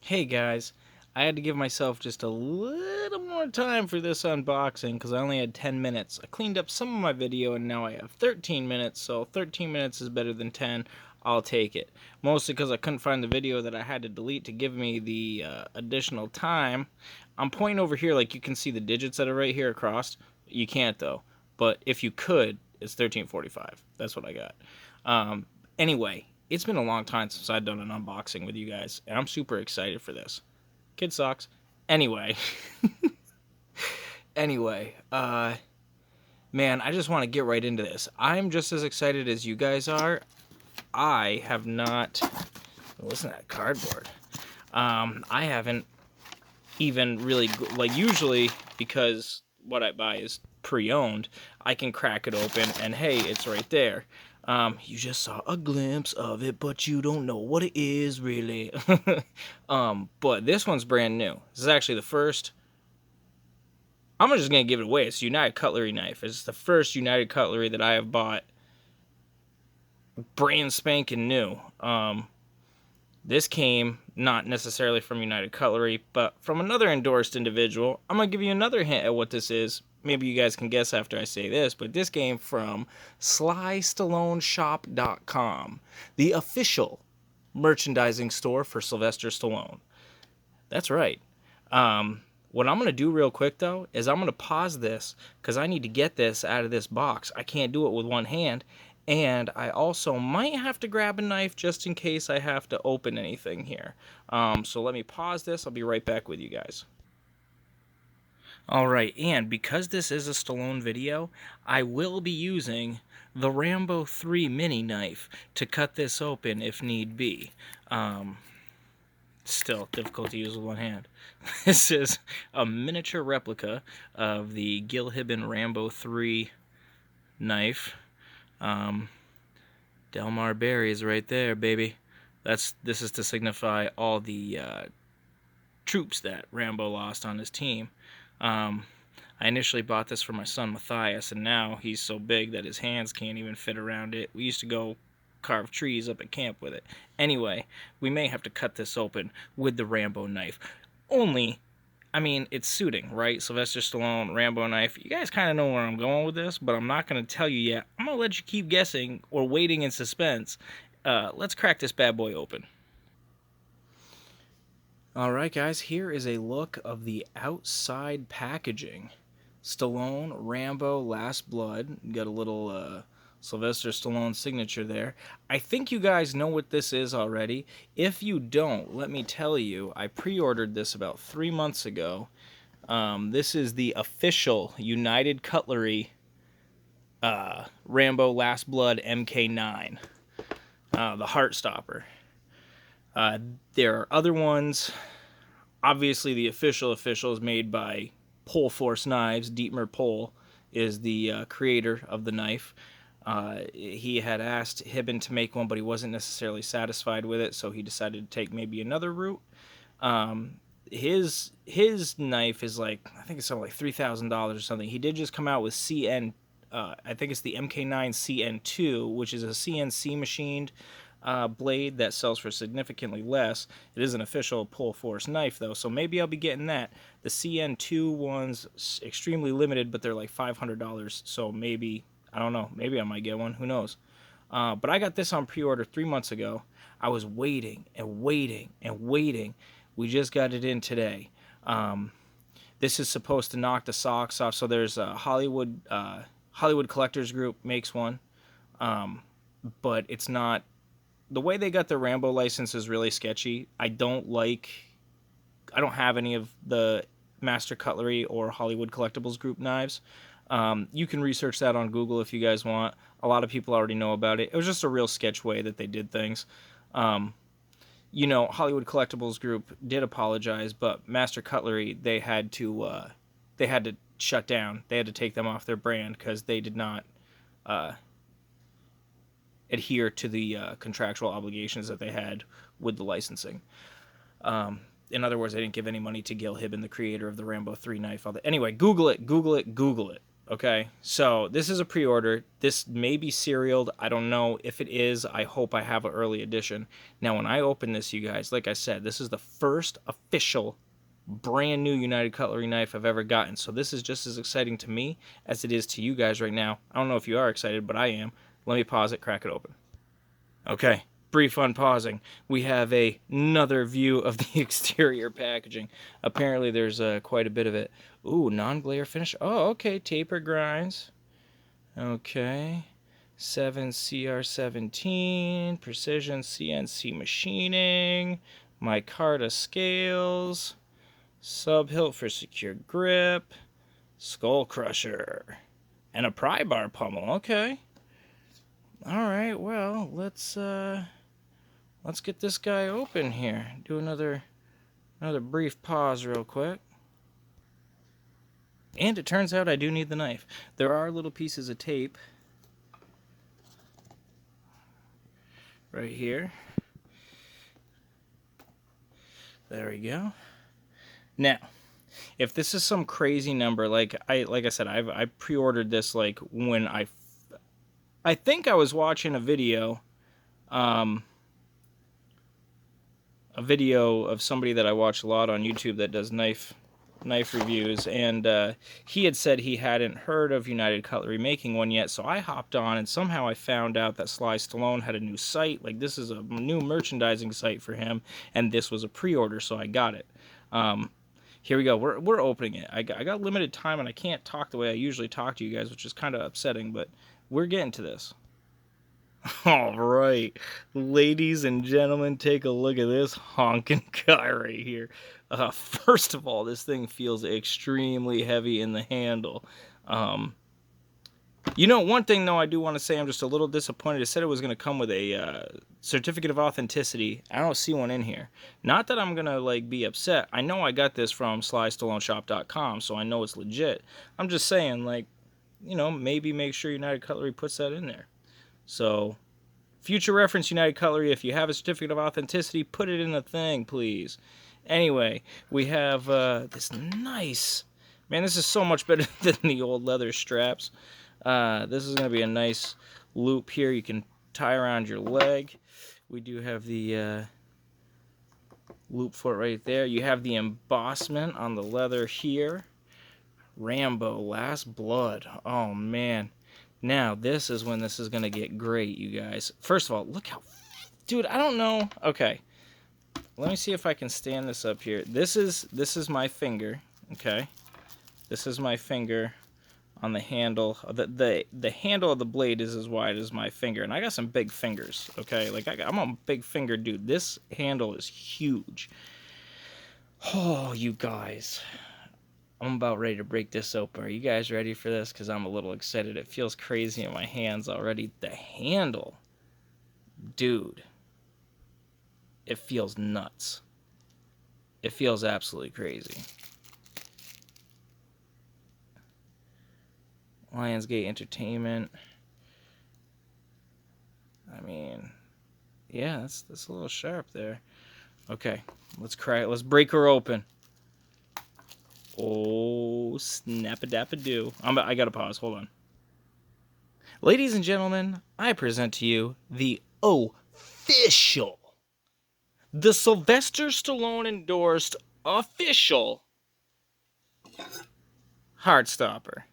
Hey guys, I had to give myself just a little more time for this unboxing because I only had 10 minutes. I cleaned up some of my video and now I have 13 minutes, so 13 minutes is better than 10. I'll take it. Mostly because I couldn't find the video that I had to delete to give me the additional time. I'm pointing over here like you can see the digits that are right here across. You can't though, but if you could, it's 13:45. That's what I got. Anyway, it's been a long time since I've done an unboxing with you guys, and I'm super excited for this. Kid sucks. Anyway, anyway, man, I just want to get right into this. I'm just as excited as you guys are. I have not. Listen to that cardboard. I haven't even really like usually because what I buy is pre-owned. I can crack it open and hey, it's right there. You just saw a glimpse of it, but you don't know what it is really. But this one's brand new. This is actually the first. I'm just gonna give it away. It's a United Cutlery knife. It's the first United Cutlery that I have bought, brand spanking new. This came not necessarily from United Cutlery, but from another endorsed individual. I'm going to give you another hint at what this is. Maybe you guys can guess after I say this, but this came from SlyStalloneShop.com, the official merchandising store for Sylvester Stallone. That's right. What I'm going to do real quick, though, is I'm going to pause this because I need to get this out of this box. I can't do it with one hand. And I also might have to grab a knife just in case I have to open anything here. So let me pause this. I'll be right back with you guys. Alright, and because this is a Stallone video, I will be using the Rambo 3 mini knife to cut this open if need be. Still difficult to use with one hand. This is a miniature replica of the Gil Hibben Rambo 3 knife. Delmar Berry is right there, baby. This is to signify all the troops that Rambo lost on his team. I initially bought this for my son Matthias, and now he's so big that his hands can't even fit around it. We used to go carve trees up at camp with it. Anyway, we may have to cut this open with the Rambo knife. Only, I mean, it's suiting, right? Sylvester Stallone, Rambo knife. You guys kind of know where I'm going with this, but I'm not going to tell you yet. I'm going to let you keep guessing or waiting in suspense. Let's crack this bad boy open. Alright guys, here is a look of the outside packaging. Stallone, Rambo, Last Blood. You got a little Sylvester Stallone signature there. I think you guys know what this is already. If you don't, let me tell you, I pre-ordered this about 3 months ago. This is the official United Cutlery Rambo Last Blood MK9, the Heartstopper. There are other ones. Obviously, the official is made by Pole Force Knives. Dietmar Pohl is the creator of the knife. He had asked Hibben to make one, but he wasn't necessarily satisfied with it, so he decided to take maybe another route. His knife is like, I think it's something like $3,000 or something. He did just come out with CN, I think it's the MK9 CN2, which is a CNC machined blade that sells for significantly less. It is an official Pole Force knife though, so maybe I'll be getting that. The CN2 one's extremely limited, but they're like $500, so maybe, I don't know, maybe I might get one, who knows. But I got this on pre-order 3 months ago. I was waiting and waiting and waiting. We just got it in today. This is supposed to knock the socks off. So there's a Hollywood Collectors Group makes one, but it's not. The way they got their Rambo license is really sketchy. I don't have any of the Master Cutlery or Hollywood Collectibles Group knives. You can research that on Google if you guys want. A lot of people already know about it. It was just a real sketch way that they did things. You know, Hollywood Collectibles Group did apologize, but Master Cutlery, they had to shut down. They had to take them off their brand because they did not adhere to the contractual obligations that they had with the licensing. In other words, they didn't give any money to Gil Hibben, the creator of the Rambo 3 knife. Anyway, Google it, Google it, Google it. Okay, so this is a pre-order. This may be serialed. I don't know. If it is, I hope I have an early edition. Now, when I open this, you guys, like I said, this is the first official brand new United Cutlery knife I've ever gotten. So this is just as exciting to me as it is to you guys right now. I don't know if you are excited, but I am. Let me pause it, crack it open. Okay, brief unpausing. We have another view of the exterior packaging. Apparently there's quite a bit of it. Ooh, non-glare finish. Oh, okay, taper grinds. Okay. 7CR17, precision CNC machining, micarta scales, sub hilt for secure grip, skull crusher, and a pry bar pummel. Okay. All right, well, let's get this guy open here. Do another brief pause real quick. And it turns out I do need the knife. There are little pieces of tape right here. There we go. Now, if this is some crazy number, like I said, I pre-ordered this like when I think I was watching a video of somebody that I watch a lot on YouTube that does knife reviews, and he had said he hadn't heard of United Cutlery making one yet, so I hopped on, and somehow I found out that Sly Stallone had a new site. Like, this is a new merchandising site for him, and this was a pre-order, so I got it. Here we go. We're opening it. I got limited time, and I can't talk the way I usually talk to you guys, which is kind of upsetting, but we're getting to this. All right, ladies and gentlemen, take a look at this honking guy right here. First of all, this thing feels extremely heavy in the handle. You know, one thing, though, I do want to say I'm just a little disappointed. It said it was going to come with a certificate of authenticity. I don't see one in here. Not that I'm going to, like, be upset. I know I got this from SlyStalloneShop.com, so I know it's legit. I'm just saying, like, you know, maybe make sure United Cutlery puts that in there. So, future reference, United Cutlery, if you have a certificate of authenticity, put it in the thing, please. Anyway, we have this nice... Man, this is so much better than the old leather straps. This is going to be a nice loop here you can tie around your leg. We do have the loop for it right there. You have the embossment on the leather here. Rambo, Last Blood. Oh, man. Now, this is when this is going to get great, you guys. First of all, look how... Dude, I don't know. Okay. Let me see if I can stand this up here. This is my finger, okay? This is my finger on the handle. The handle of the blade is as wide as my finger, and I got some big fingers, okay? Like, I'm a big finger dude. This handle is huge. Oh, you guys... I'm about ready to break this open. Are you guys ready for this? Because I'm a little excited. It feels crazy in my hands already. The handle. Dude. It feels nuts. It feels absolutely crazy. Lionsgate Entertainment. I mean, yeah, that's a little sharp there. Okay, let's crack. Let's break her open. Oh, snap-a-dap-a-doo. I gotta pause. Hold on. Ladies and gentlemen, I present to you the Sylvester Stallone endorsed official Heartstopper.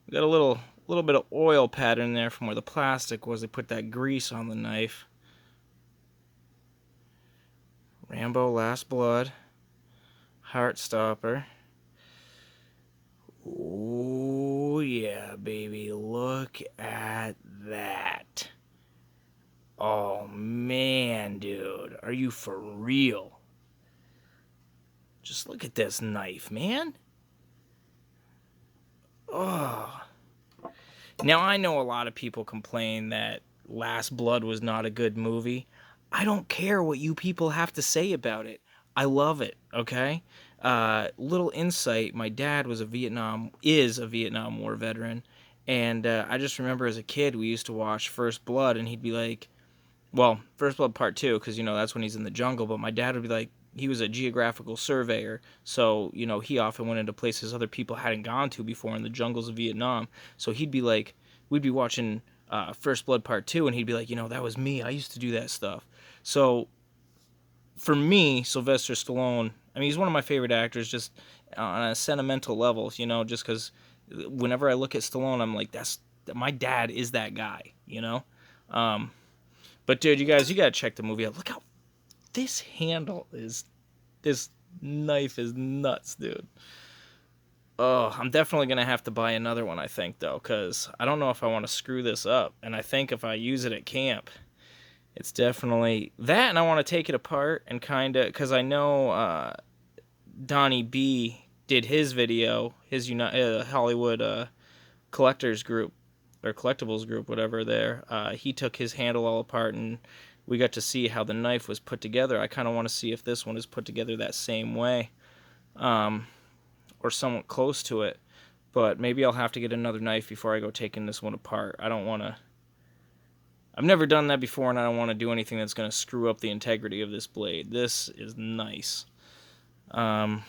We got a little bit of oil pattern there from where the plastic was. They put that grease on the knife. Rambo, Last Blood, Heartstopper. Oh, yeah, baby. Look at that. Oh, man, dude. Are you for real? Just look at this knife, man. Oh. Now, I know a lot of people complain that Last Blood was not a good movie. I don't care what you people have to say about it. I love it, okay? Little insight, my dad is a Vietnam War veteran, and I just remember as a kid we used to watch First Blood, and he'd be like, well, First Blood Part 2, because, that's when he's in the jungle, but my dad would be like, he was a geographical surveyor, so, he often went into places other people hadn't gone to before in the jungles of Vietnam. So he'd be like, we'd be watching First Blood Part 2, and he'd be like, that was me. I used to do that stuff. So for me, Sylvester Stallone, I mean, he's one of my favorite actors just on a sentimental level, just because whenever I look at Stallone, I'm like, my dad is that guy. Um, but dude, you guys, you gotta check the movie out. Look how this handle is. This knife is nuts, dude. Oh, I'm definitely gonna have to buy another one, I think, though, because I don't know if I want to screw this up. And I think if I use it at camp, it's definitely that, and I want to take it apart and kind of, because I know Donnie B did his video, his Hollywood collectors group or collectibles group, whatever. There, he took his handle all apart, and we got to see how the knife was put together. I kind of want to see if this one is put together that same way, or somewhat close to it. But maybe I'll have to get another knife before I go taking this one apart. I don't want to. I've never done that before, and I don't want to do anything that's going to screw up the integrity of this blade. This is nice. One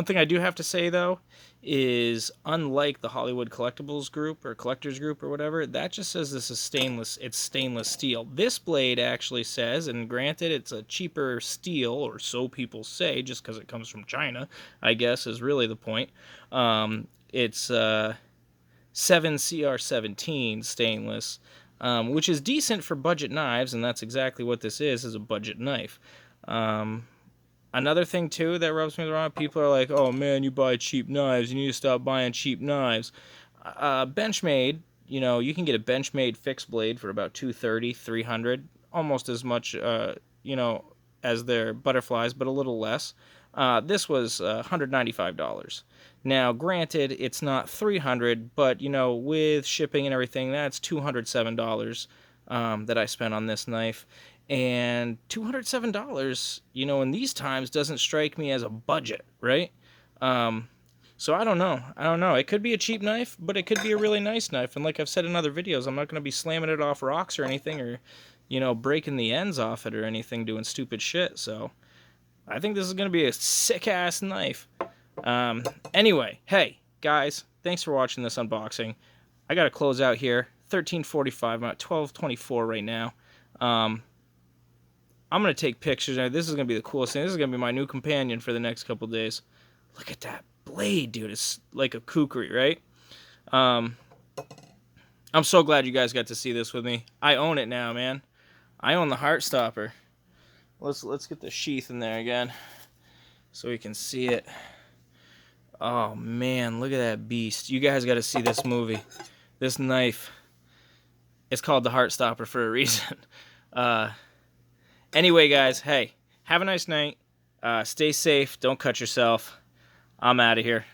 thing I do have to say, though, is unlike the Hollywood Collectibles Group or Collectors Group or whatever, that just says this is stainless. It's stainless steel. This blade actually says, and granted, it's a cheaper steel, or so people say, just because it comes from China, I guess, is really the point. It's 7CR17 stainless, which is decent for budget knives, and that's exactly what this is a budget knife. Another thing, too, that rubs me the wrong, people are like, oh, man, you buy cheap knives. You need to stop buying cheap knives. Benchmade, you can get a Benchmade fixed blade for about $230, $300, almost as much, as their butterflies, but a little less. This was $195. Now, granted, it's not $300, but, with shipping and everything, that's $207 that I spent on this knife. And $207, in these times doesn't strike me as a budget, right? So I don't know. It could be a cheap knife, but it could be a really nice knife. And like I've said in other videos, I'm not going to be slamming it off rocks or anything, or, breaking the ends off it or anything, doing stupid shit. So I think this is going to be a sick-ass knife. Anyway, hey, guys, thanks for watching this unboxing. I got to close out here. 13:45. I'm at 12:24 right now. I'm going to take pictures. This is going to be the coolest thing. This is going to be my new companion for the next couple days. Look at that blade, dude. It's like a kukri, right? I'm so glad you guys got to see this with me. I own it now, man. I own the Heartstopper. Let's get the sheath in there again so we can see it. Oh, man, look at that beast. You guys got to see this movie. This knife. It's called the Heartstopper for a reason. Anyway, guys, hey, have a nice night. Stay safe. Don't cut yourself. I'm out of here.